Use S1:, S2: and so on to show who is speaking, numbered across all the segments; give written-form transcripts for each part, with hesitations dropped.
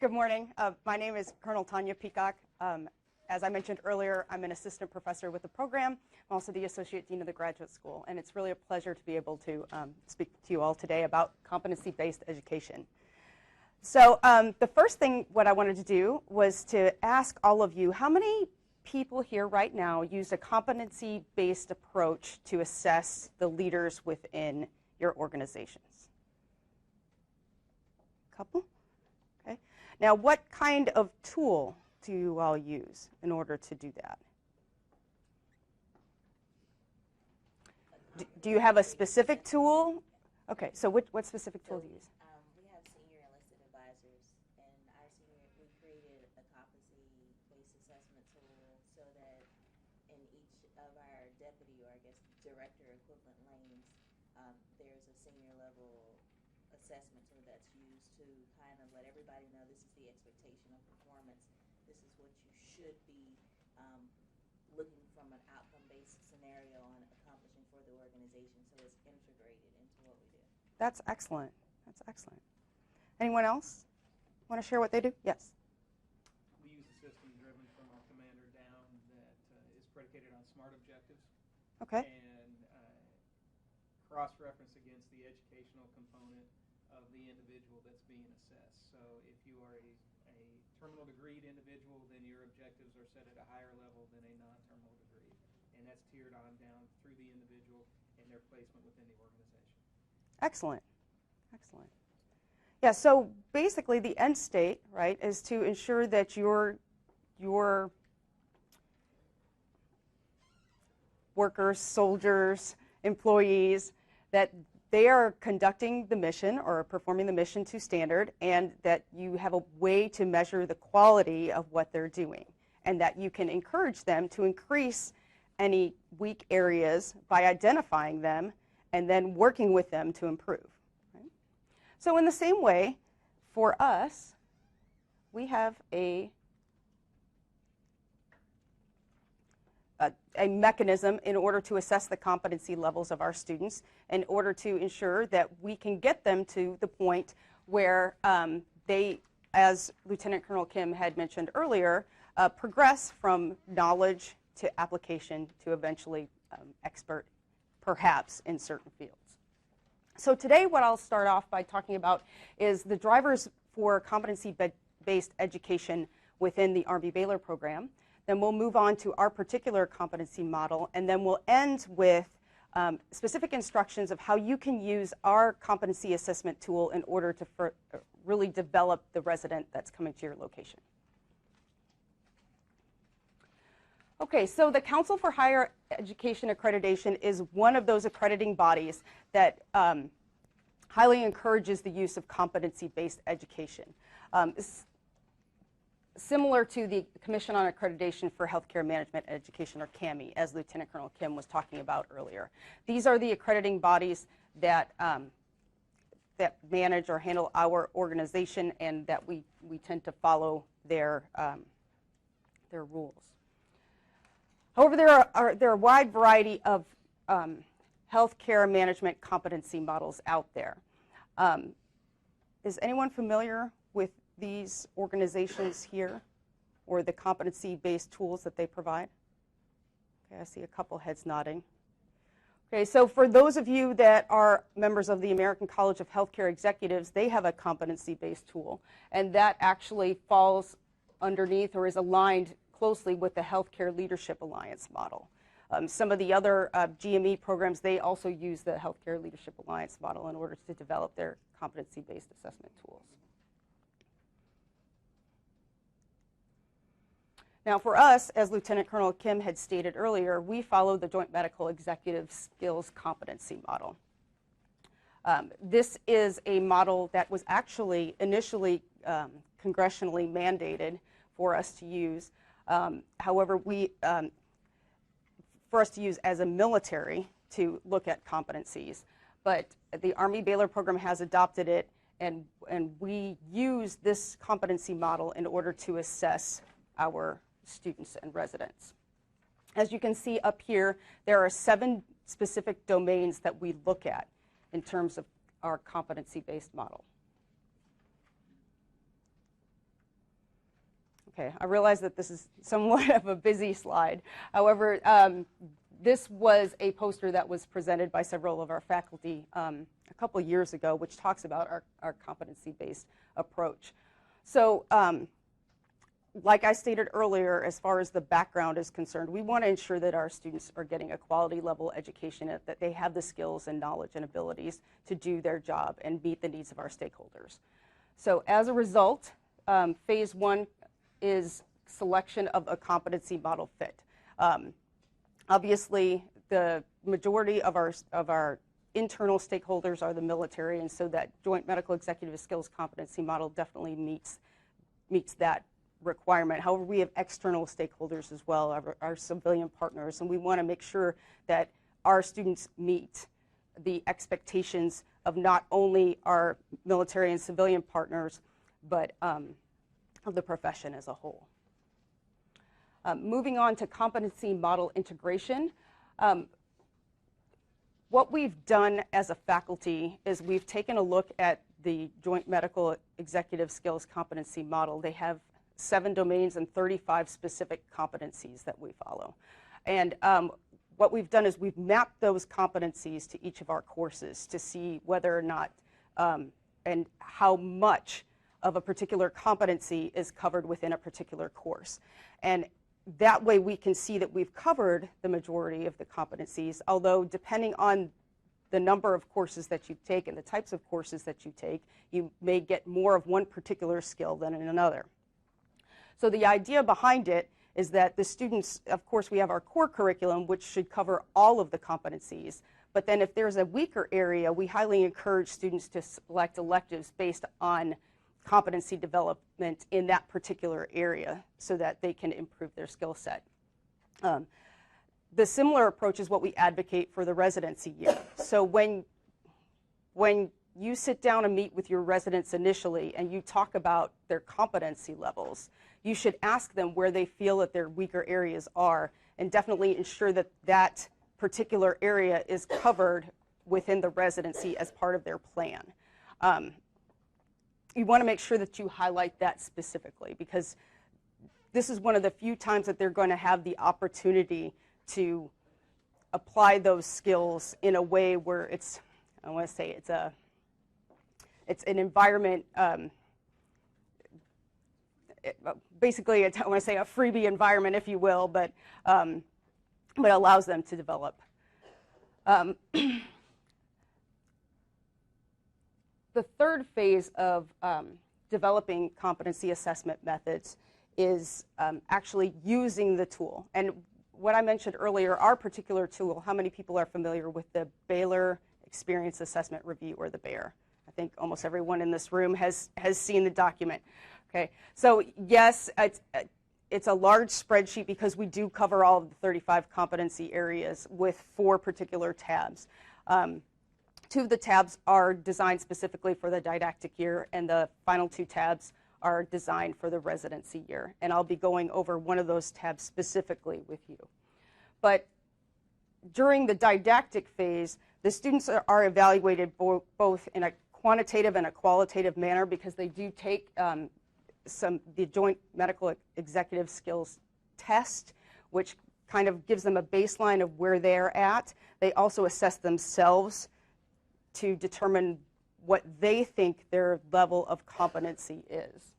S1: Good morning. My name is Colonel Tanya Peacock. As I mentioned earlier, I'm an assistant professor with the program. I'm also the associate dean of the graduate school, and it's really a pleasure to be able to speak to you all today about competency-based education. So the first thing what I wanted to do was to ask all of you, how many people here right now use a competency-based approach to assess the leaders within your organizations? A couple? Okay. Now, what kind of tool do you all use in order to do that? Do you have a specific tool? Okay, so what specific tool do you use?
S2: We have senior enlisted advisors, and we created a competency-based assessment tool so that in each of our deputy, or I guess director equivalent lanes, there's a senior level assessment tool that's used to kind of let everybody know this is the expectation of performance. This is what you should be looking from an outcome-based scenario on accomplishing for the organization, so it's integrated into what we do.
S1: That's excellent. That's excellent. Anyone else want to share what they do? Yes.
S3: We use a system driven from our commander down that is predicated on SMART objectives.
S1: Okay.
S3: And cross-reference against the educational component of the individual that's being assessed. So if you are a terminal degreed individual, then your objectives are set at a higher level than a non-terminal degree. And that's tiered on down through the individual and their placement within the organization. Excellent.
S1: Excellent. Yeah, so basically the end state, right, is to ensure that your workers, soldiers, employees, that they are conducting the mission or performing the mission to standard, and that you have a way to measure the quality of what they're doing, and that you can encourage them to increase any weak areas by identifying them and then working with them to improve. Right? So in the same way, for us, we have a mechanism in order to assess the competency levels of our students, in order to ensure that we can get them to the point where they, as Lieutenant Colonel Kim had mentioned earlier, progress from knowledge to application to eventually expert, perhaps, in certain fields. So today what I'll start off by talking about is the drivers for competency-based education within the Army-Baylor program. Then we'll move on to our particular competency model, and then we'll end with specific instructions of how you can use our competency assessment tool in order to really develop the resident that's coming to your location. Okay, so the Council for Higher Education Accreditation is one of those accrediting bodies that highly encourages the use of competency-based education. Similar to the Commission on Accreditation for Healthcare Management Education, or CAME, as Lieutenant Colonel Kim was talking about earlier. These are the accrediting bodies that that manage or handle our organization, and that we tend to follow their rules. However, there are a wide variety of healthcare management competency models out there. Is anyone familiar with these organizations here, or the competency-based tools that they provide? Okay, I see a couple heads nodding. Okay, so for those of you that are members of the American College of Healthcare Executives, they have a competency-based tool, and that actually falls underneath or is aligned closely with the Healthcare Leadership Alliance model. Some of the other GME programs, they also use the Healthcare Leadership Alliance model in order to develop their competency-based assessment tools. Now for us, as Lieutenant Colonel Kim had stated earlier, we follow the Joint Medical Executive Skills Competency Model. This is a model that was actually initially congressionally mandated for us to use. However, for us to use as a military to look at competencies. But the Army-Baylor program has adopted it, and we use this competency model in order to assess our students and residents. As you can see up here, there are 7 specific domains that we look at in terms of our competency-based model. Okay, I realize that this is somewhat of a busy slide. However, this was a poster that was presented by several of our faculty a couple years ago, which talks about our competency-based approach. So like I stated earlier, as far as the background is concerned, we want to ensure that our students are getting a quality level education, that they have the skills and knowledge and abilities to do their job and meet the needs of our stakeholders. So as a result, phase one is selection of a competency model fit. Obviously, the majority of our internal stakeholders are the military, and so that joint medical executive skills competency model definitely meets that requirement. However, we have external stakeholders as well, our civilian partners, and we want to make sure that our students meet the expectations of not only our military and civilian partners, but of the profession as a whole. Moving on to competency model integration. What we've done as a faculty is we've taken a look at the Joint Medical Executive Skills Competency Model. They have 7 domains and 35 specific competencies that we follow. And what we've done is we've mapped those competencies to each of our courses to see whether or not and how much of a particular competency is covered within a particular course. And that way we can see that we've covered the majority of the competencies, although depending on the number of courses that you take and the types of courses that you take, you may get more of one particular skill than in another. So the idea behind it is that the students, of course, we have our core curriculum, which should cover all of the competencies, but then if there's a weaker area, we highly encourage students to select electives based on competency development in that particular area so that they can improve their skill set. The similar approach is what we advocate for the residency year. So when you sit down and meet with your residents initially and you talk about their competency levels, you should ask them where they feel that their weaker areas are and definitely ensure that that particular area is covered within the residency as part of their plan. You want to make sure that you highlight that specifically because this is one of the few times that they're going to have the opportunity to apply those skills in a way where it's, I want to say it's an environment, basically it's, I want to say a freebie environment, if you will, but allows them to develop. The third phase of developing competency assessment methods is actually using the tool. And what I mentioned earlier, our particular tool, how many people are familiar with the Baylor Experience Assessment Review, or the BEAR? I think almost everyone in this room has seen the document. Okay, so yes, it's a large spreadsheet because we do cover all of the 35 competency areas with 4 particular tabs. 2 of the tabs are designed specifically for the didactic year, and the final 2 tabs are designed for the residency year. And I'll be going over one of those tabs specifically with you. But during the didactic phase, the students are evaluated both in a quantitative and a qualitative manner because they do take the Joint Medical Executive Skills Test, which kind of gives them a baseline of where they're at. They also assess themselves to determine what they think their level of competency is.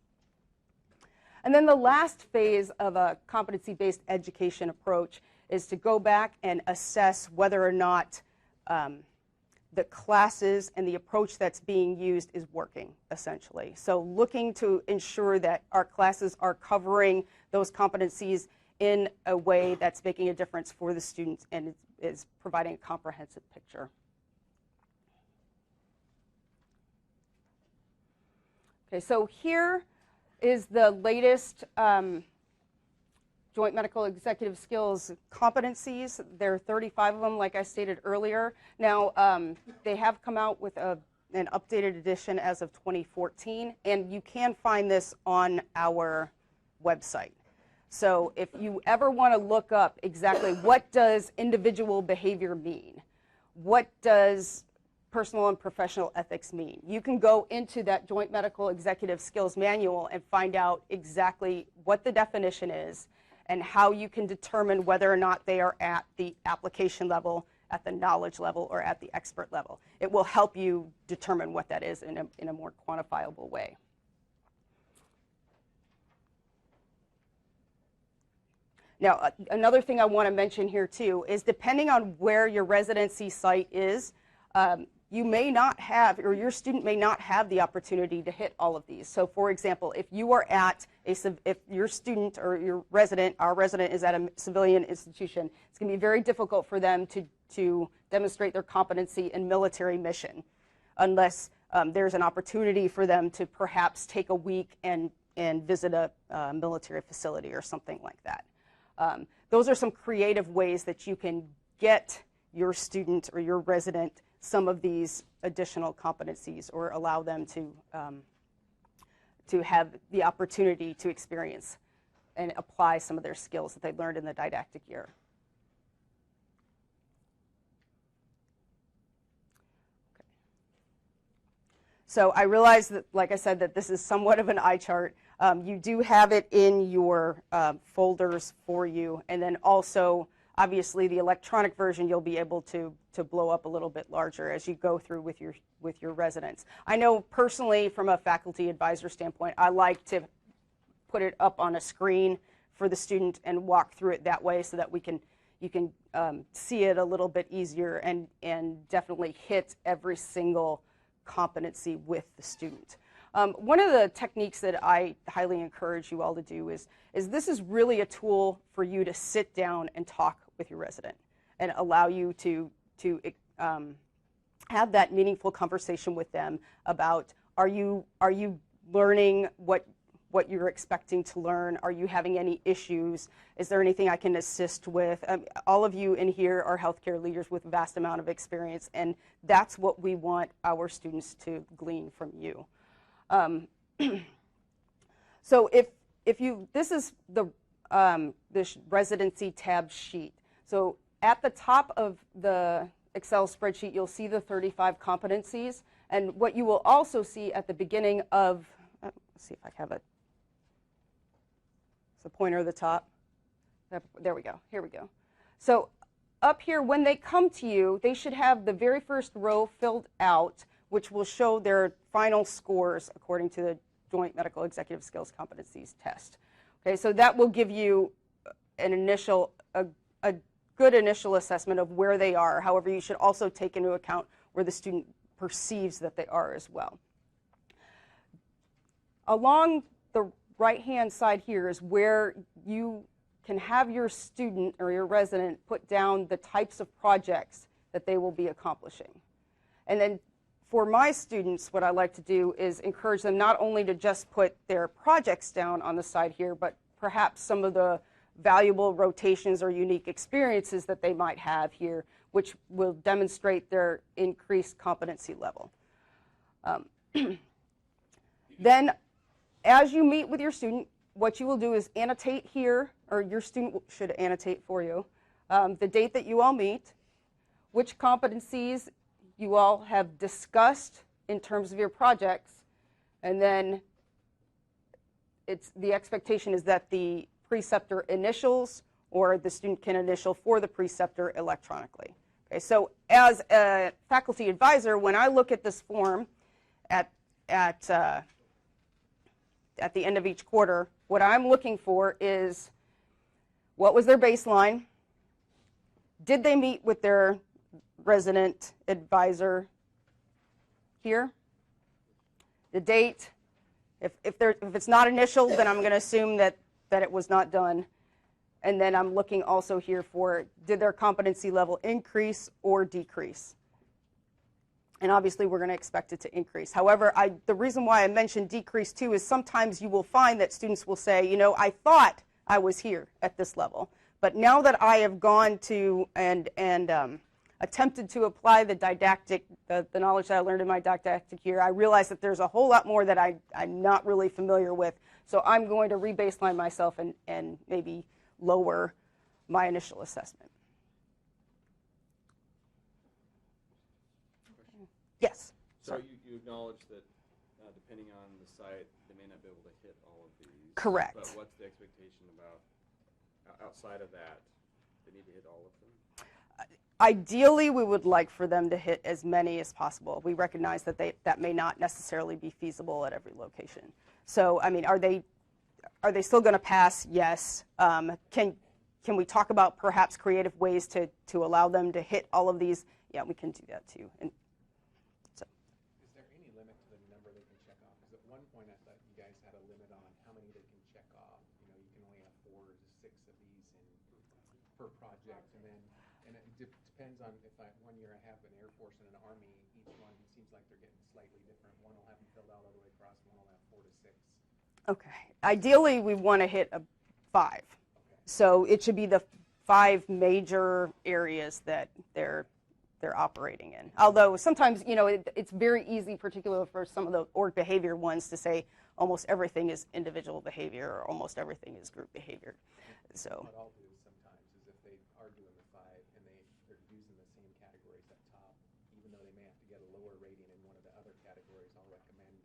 S1: And then the last phase of a competency-based education approach is to go back and assess whether or not the classes and the approach that's being used is working, essentially. So looking to ensure that our classes are covering those competencies in a way that's making a difference for the students and is providing a comprehensive picture. Okay, so here is the latest Joint Medical Executive Skills competencies. There are 35 of them, like I stated earlier. Now, they have come out with an updated edition as of 2014, and you can find this on our website. So if you ever want to look up exactly what does individual behavior mean, what does personal and professional ethics mean? You can go into that Joint Medical Executive Skills Manual and find out exactly what the definition is and how you can determine whether or not they are at the application level, at the knowledge level, or at the expert level. It will help you determine what that is in a more quantifiable way. Now, another thing I want to mention here too is depending on where your residency site is, you may not have, or your student may not have the opportunity to hit all of these. So for example, if you are at if your student or your resident, our resident is at a civilian institution, it's going to be very difficult for them to demonstrate their competency in military mission unless there's an opportunity for them to perhaps take a week and visit a military facility or something like that. Those are some creative ways that you can get your student or your resident some of these additional competencies or allow them to have the opportunity to experience and apply some of their skills that they learned in the didactic year. Okay. So I realize that, like I said, that this is somewhat of an eye chart. You do have it in your folders for you, and then also, obviously, the electronic version you'll be able to blow up a little bit larger as you go through with your residents. I know personally, from a faculty advisor standpoint, I like to put it up on a screen for the student and walk through it that way so that you can see it a little bit easier and definitely hit every single competency with the student. One of the techniques that I highly encourage you all to do is this is really a tool for you to sit down and talk with your resident and allow you to have that meaningful conversation with them about are you learning what you're expecting to learn? Are you having any issues? Is there anything I can assist with? All of you in here are healthcare leaders with a vast amount of experience, and that's what we want our students to glean from you. So this is the this residency tab sheet. So at the top of the Excel spreadsheet, you'll see the 35 competencies, and what you will also see at the beginning of, let's see if I have it. It's the pointer at the top. There we go. Here we go. So up here, when they come to you, they should have the very first row filled out, which will show their final scores according to the Joint Medical Executive Skills Competencies Test. Okay, so that will give you an initial, a good initial assessment of where they are. However, you should also take into account where the student perceives that they are as well. Along the right-hand side here is where you can have your student or your resident put down the types of projects that they will be accomplishing. And then for my students, what I like to do is encourage them not only to just put their projects down on the side here, but perhaps some of the valuable rotations or unique experiences that they might have here, which will demonstrate their increased competency level. Then, as you meet with your student, what you will do is annotate here, or your student should annotate for you, the date that you all meet, which competencies you all have discussed in terms of your projects, and then the expectation is that the preceptor initials or the student can initial for the preceptor electronically. Okay, so as a faculty advisor, when I look at this form at the end of each quarter, what I'm looking for is what was their baseline? Did they meet with their resident advisor here? The date. If it's not initial, then I'm going to assume that it was not done. And then I'm looking also here for, did their competency level increase or decrease? And obviously we're going to expect it to increase. However, the reason why I mentioned decrease too is sometimes you will find that students will say, you know, I thought I was here at this level, but now that I have gone to and attempted to apply the didactic, the knowledge that I learned in my didactic year, I realize that there's a whole lot more that I'm not really familiar with. So I'm going to re-baseline myself and maybe lower my initial assessment.
S4: So you acknowledge that depending on the site, they may not be able to hit all of these.
S1: Correct.
S4: But what's the expectation about outside of that? They need to hit all of them?
S1: Ideally, we would like for them to hit as many as possible. We recognize that that may not necessarily be feasible at every location. So, I mean, are they still going to pass? Yes. Can we talk about perhaps creative ways to allow them to hit all of these? Yeah, we can do that too. And so,
S5: is there any limit to the number they can check off? Because at one point I thought you guys had a limit on how many they can check off. You know, you can only have 4 to 6 of these per project, and it depends on if one year I have an Air Force and an Army. Each one seems like they're getting slightly different. One will have them filled out all the way across. One will have 4 to 6.
S1: okay. Ideally, we want to hit a 5. So it should be the 5 major areas that they're operating in. Although sometimes, you know, it's very easy, particularly for some of the org behavior ones, to say almost everything is individual behavior or almost everything is group behavior. So
S5: what I'll do sometimes is if they are doing the 5 and they're using the same categories up top, even though they may have to get a lower rating in one of the other categories, I'll recommend,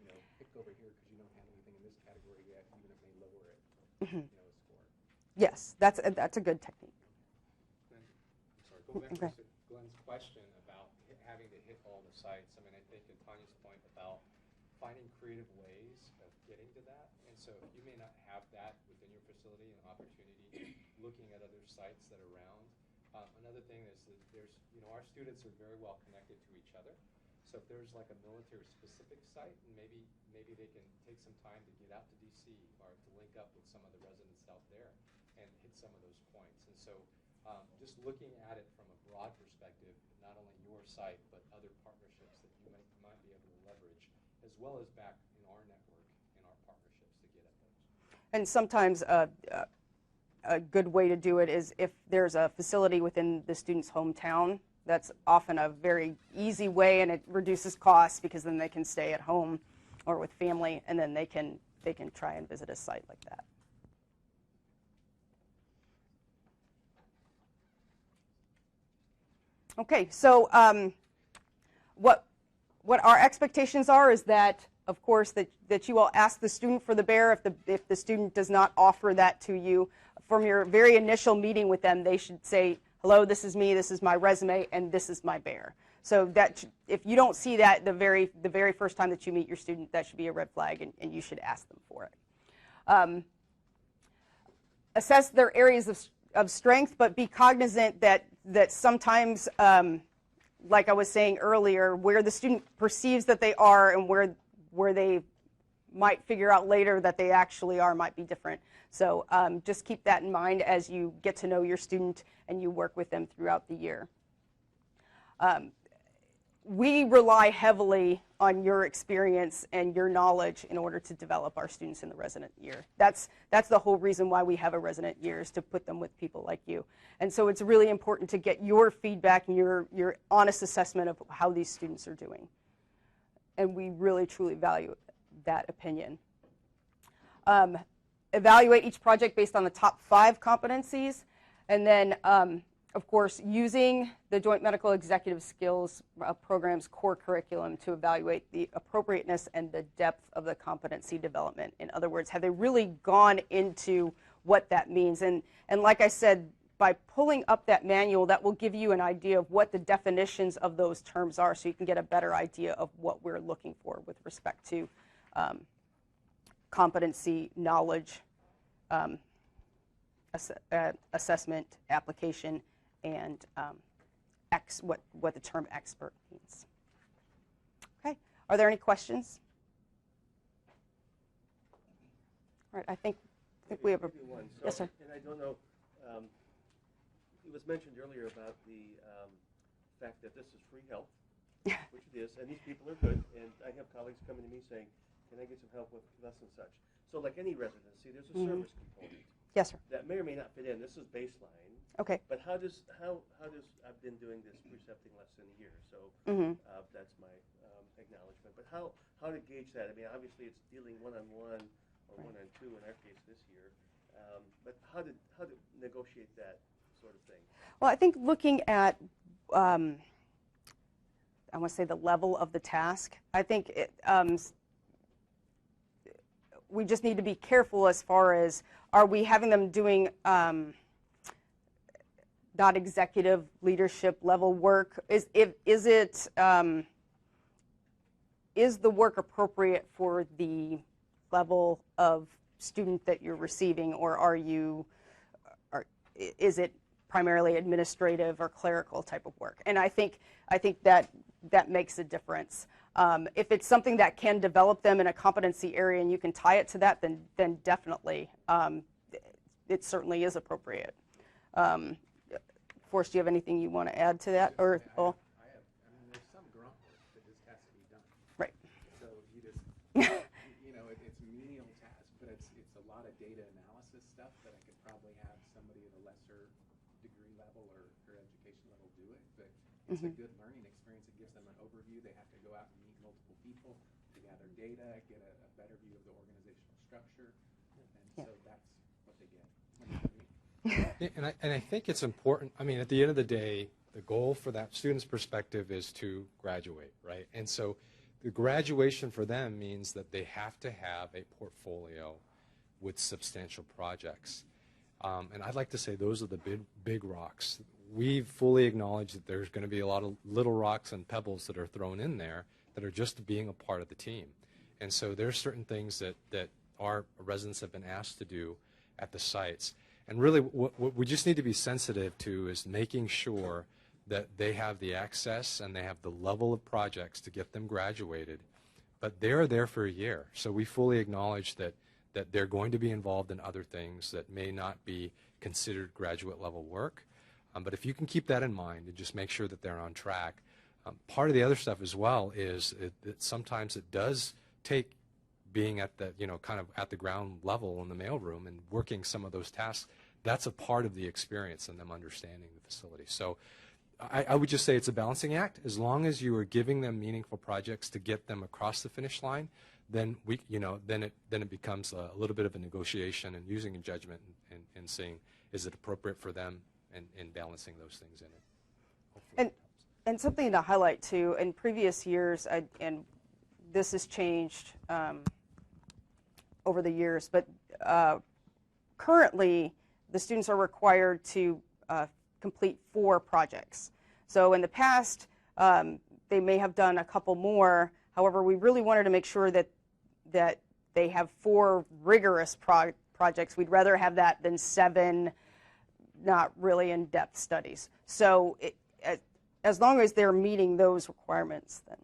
S5: you know, pick over here because you don't have anything in this category yet, even if it may lower it, you know, score.
S1: yes, that's a good technique.
S6: I'm sorry, go back
S1: Okay.
S6: to Glenn's question about having to hit all the sites. I mean, I think in Tanya's point about finding creative ways of getting to that. And so you may not have that within your facility, an opportunity looking at other sites that are around. Another thing is that there's, you know, our students are very well connected to each other. So if there's like a military specific site, and maybe they can take some time to get out to DC or to link up with some of the residents out there and hit some of those points. And so just looking at it from a broad perspective, not only your site, but other partnerships that you might be able to leverage, as well as back in our network and our partnerships to get at those.
S1: And sometimes a good way to do it is if there's a facility within the student's hometown, that's often a very easy way, and it reduces costs because then they can stay at home or with family, and then they can try and visit a site like that. Okay, so what our expectations are is that, of course, that you will ask the student for the bear. If the student does not offer that to you, from your very initial meeting with them, they should say, hello, this is me, this is my resume, and this is my bear. So that if you don't see that the very first time that you meet your student, that should be a red flag, and you should ask them for it. Assess their areas of strength, but be cognizant that sometimes, like I was saying earlier, where the student perceives that they are and where they might figure out later that they actually are might be different. So just keep that in mind as you get to know your student and you work with them throughout the year. We rely heavily on your experience and your knowledge in order to develop our students in the resident year. That's the whole reason why we have a resident year, is to put them with people like you. And so it's really important to get your feedback and your honest assessment of how these students are doing. And we really, truly value that opinion. Evaluate each project based on the top 5 competencies, and then of course, using the Joint Medical Executive Skills Program's core curriculum to evaluate the appropriateness and the depth of the competency development. In other words, have they really gone into what that means? And like I said, by pulling up that manual, that will give you an idea of what the definitions of those terms are, so you can get a better idea of what we're looking for with respect to competency, knowledge, assessment, application, and what the term expert means. Okay, are there any questions? All right, I think we have a.
S7: One. So,
S1: Yes, sir.
S7: And I don't know, it was mentioned earlier about the fact that this is free help, which it is, and these people are good, and I have colleagues coming to me saying, can I get some help with thus and such? So like any residency, there's a service component.
S1: Yes, sir.
S7: That may or may not fit in. This is baseline.
S1: Okay.
S7: But how does I've been doing this precepting less than a year, so that's my acknowledgement. But how to gauge that? I mean, obviously it's dealing one-on-one or one-on-two in our case this year. But how to negotiate that sort of thing?
S1: Well, I think looking at I want to say the level of the task. I think we just need to be careful as far as, are we having them doing not executive leadership level work? Is the work appropriate for the level of student that you're receiving, or is it primarily administrative or clerical type of work? And I think that makes a difference. If it's something that can develop them in a competency area and you can tie it to that, then definitely it certainly is appropriate. Forrest, do you have anything you want to add to that? Or
S5: I mean, there's some grunt work that just has to be done.
S1: Right.
S5: So you just, it's menial task, but it's a lot of data analysis stuff that I could probably have somebody at a lesser degree level or education level do it. But it's a good learning experience. It gives them an overview. They have to go out and meet multiple people to gather data, get a better view of the organizational structure, and so that's what they get.
S6: And I think it's important. I mean, at the end of the day, the goal for that student's perspective is to graduate, right? And so the graduation for them means that they have to have a portfolio with substantial projects. And I'd like to say those are the big rocks. We fully acknowledge that there's going to be a lot of little rocks and pebbles that are thrown in there that are just being a part of the team. And so there's certain things that our residents have been asked to do at the sites. And really what we just need to be sensitive to is making sure that they have the access and they have the level of projects to get them graduated. But they're there for a year. So we fully acknowledge that they're going to be involved in other things that may not be considered graduate level work. But if you can keep that in mind and just make sure that they're on track, part of the other stuff as well is that sometimes it does take being at the, kind of at the ground level in the mailroom and working some of those tasks. That's a part of the experience and them understanding the facility. So I would just say it's a balancing act. As long as you are giving them meaningful projects to get them across the finish line, then then it becomes a little bit of a negotiation and using a judgment and seeing, is it appropriate for them, and balancing those things in it. Hopefully
S1: and something to highlight too, in previous years, and this has changed over the years, but currently the students are required to complete 4 projects. So in the past, they may have done a couple more. However, we really wanted to make sure that they have 4 rigorous projects. We'd rather have that than 7 not really in-depth studies. So as long as they're meeting those requirements, then.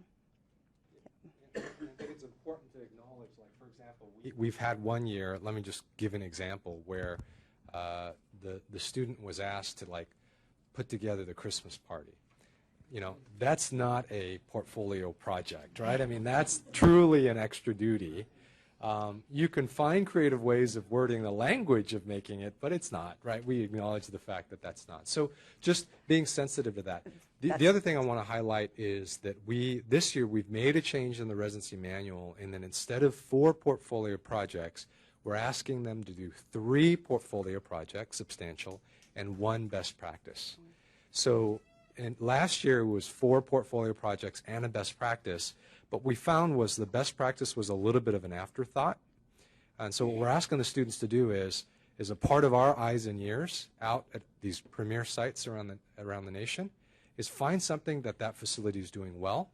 S6: I think it's important to acknowledge, like, for example, we've had one year, let me just give an example, where the student was asked to, like, put together the Christmas party. That's not a portfolio project, right? I mean, that's truly an extra duty. You can find creative ways of wording the language of making it, but it's not, right? We acknowledge the fact that that's not. So just being sensitive to that. The other thing I want to highlight is that this year we've made a change in the residency manual, and then instead of 4 portfolio projects, we're asking them to do 3 portfolio projects, substantial, and 1 best practice. So last year it was 4 portfolio projects and a best practice. What we found was the best practice was a little bit of an afterthought. And so what we're asking the students to do is a part of our eyes and ears out at these premier sites around the nation, is find something that facility is doing well,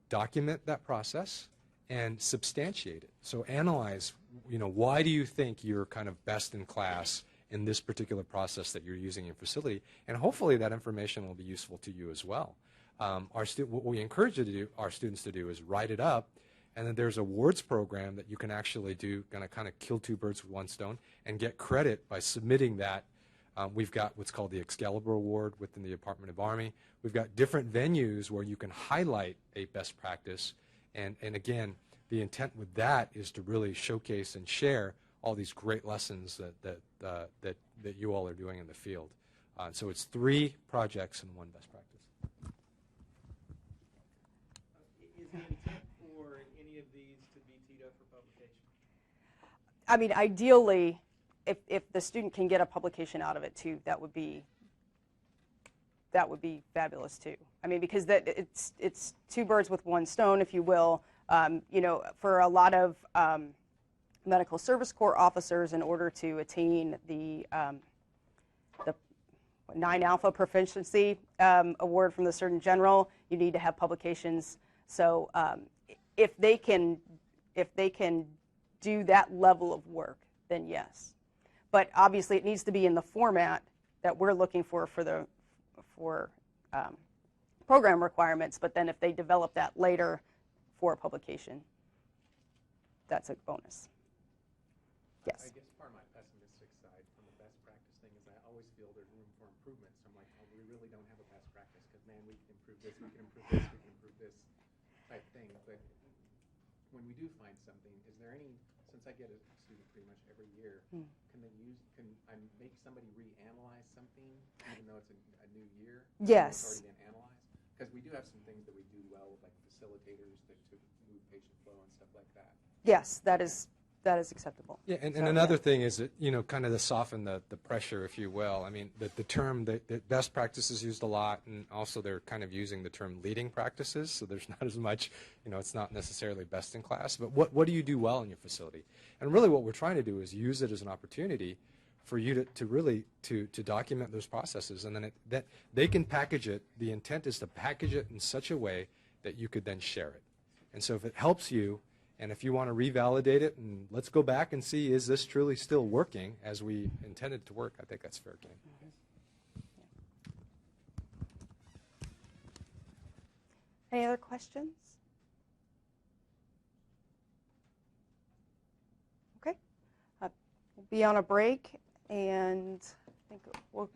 S6: document that process, and substantiate it. So analyze, why do you think you're kind of best in class in this particular process that you're using in your facility? And hopefully that information will be useful to you as well. What we encourage our students to do is write it up, and then there's a awards program that you can actually do, kind of kill 2 birds with 1 stone, and get credit by submitting that. We've got what's called the Excalibur Award within the Department of Army. We've got different venues where you can highlight a best practice, and again, the intent with that is to really showcase and share all these great lessons that you all are doing in the field. So it's 3 projects and 1 best practice.
S3: Is the intent for any of these to be teed up for publication?
S1: I mean, ideally, if the student can get a publication out of it too, that would be that would be fabulous too. I mean, because it's two birds with one stone, if you will. You know, for a lot of medical service corps officers, in order to attain the 9 Alpha Proficiency Award from the Surgeon General, you need to have publications. So if they can do that level of work, then yes. But obviously, it needs to be in the format that we're looking for the program requirements. But then if they develop that later for publication, that's a bonus. Yes.
S5: I guess part of my pessimistic side from the best practice thing is I always feel there's room for improvement. So I'm like, oh, we really don't have a best practice because, man, we can improve this, we can improve this, we can improve this type thing. But when we do find something, is there any, since I get a student pretty much every year, can I make somebody reanalyze something even though it's a new year?
S1: Yes.
S5: It's already been analyzed? Because we do have some things that we do well with, like facilitators to move patient flow and stuff like that.
S1: Yes, that is acceptable.
S8: Yeah, and
S1: So,
S8: another thing is that, you know, kind of to soften the pressure, if you will. I mean, the term that best practices used a lot, and also they're kind of using the term leading practices, so there's not as much, you know, it's not necessarily best in class, but what do you do well in your facility? And really what we're trying to do is use it as an opportunity for you to really document those processes, and then that they can package it. The intent is to package it in such a way that you could then share it. And so if it helps you, and if you want to revalidate it, and let's go back and see, is this truly still working as we intended to work, I think that's fair game.
S1: Any other questions? Okay. We'll be on a break, and I think we'll